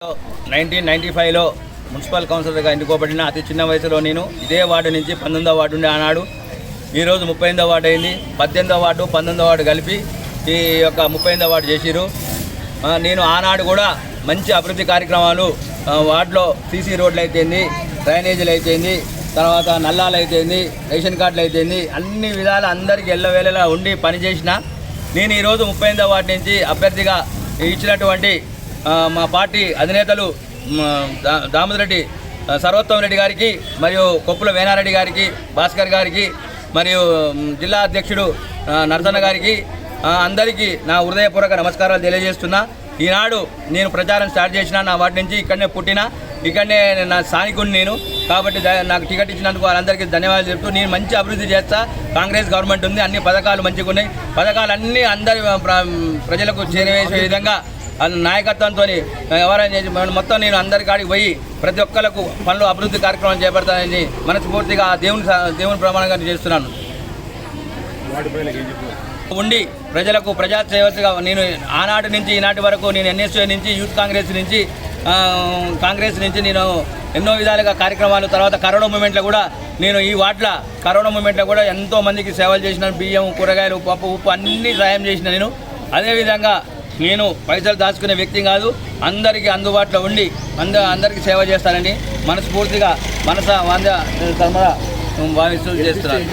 1995లో municipal కౌన్సిలర్గా ఎన్నుకోబడిన అతి చిన్న వయసులో నేను ఇదే వార్డు నుంచి 19వ వార్డు ఉండే ఆనాడు ఈరోజు 38వ వార్డు అయింది. 18వ వార్డు 19వ వార్డు కలిపి ఈ యొక్క 38వ వార్డు చేసిరు. నేను ఆనాడు కూడా మంచి అభివృద్ధి కార్యక్రమాలు వార్డులో సీసీ రోడ్లు అయితేంది, డ్రైనేజీలు అయితేంది, తర్వాత నల్లాలు అయితేంది, రేషన్ కార్డులు అయితేంది, అన్ని విధాలు అందరికీ ఎల్లవేళలా ఉండి పనిచేసిన నేను ఈరోజు 38వ వార్డు నుంచి అభ్యర్థిగా ఇచ్చినటువంటి మా పార్టీ అధినేతలు దామోదరెడ్డి సర్వోత్తమ్ రెడ్డి గారికి మరియు కొప్పుల వేనారెడ్డి గారికి, భాస్కర్ గారికి మరియు జిల్లా అధ్యక్షుడు నరసన్న గారికి అందరికీ నా హృదయపూర్వక నమస్కారాలు తెలియజేస్తున్నా. ఈనాడు నేను ప్రచారం స్టార్ట్ చేసిన నా వాటి నుంచి ఇక్కడనే పుట్టిన, ఇక్కడనే నా స్థానికుడిని నేను కాబట్టి నాకు టికెట్ ఇచ్చినందుకు వాళ్ళందరికీ ధన్యవాదాలు చెప్తూ నేను మంచి అభివృద్ధి చేస్తా. కాంగ్రెస్ గవర్నమెంట్ ఉంది, అన్ని పథకాలు మంచిగా ఉన్నాయి. పథకాలన్నీ అందరి ప్రజలకు చేరవేసే విధంగా నాయకత్వంతో ఎవరైనా మొత్తం నేను అందరి కాడికి పోయి ప్రతి ఒక్కరికి పనులు అభివృద్ధి కార్యక్రమం చేపడతానని మనస్ఫూర్తిగా దేవుని ప్రమాణంగా చేస్తున్నాను. ఉండి ప్రజలకు ప్రజాసేవగా నేను ఆనాటి నుంచి ఈనాటి వరకు నేను ఎన్ఎస్యూ నుంచి యూత్ కాంగ్రెస్ నుంచి నేను ఎన్నో విధాలుగా కార్యక్రమాలు, తర్వాత కరోనా మూమెంట్లో కూడా నేను ఈ వార్డుల కరోనా మూమెంట్లో కూడా ఎంతో మందికి సేవలు చేసిన, బియ్యం, కూరగాయలు, పప్పు, ఉప్పు అన్నీ సాయం చేసిన నేను. అదేవిధంగా నేను పైసలు దాచుకునే వ్యక్తి కాదు, అందరికీ అందుబాటులో ఉండి అందరికీ సేవ చేస్తానని మనస్ఫూర్తిగా భావిస్తూ చేస్తున్నాను.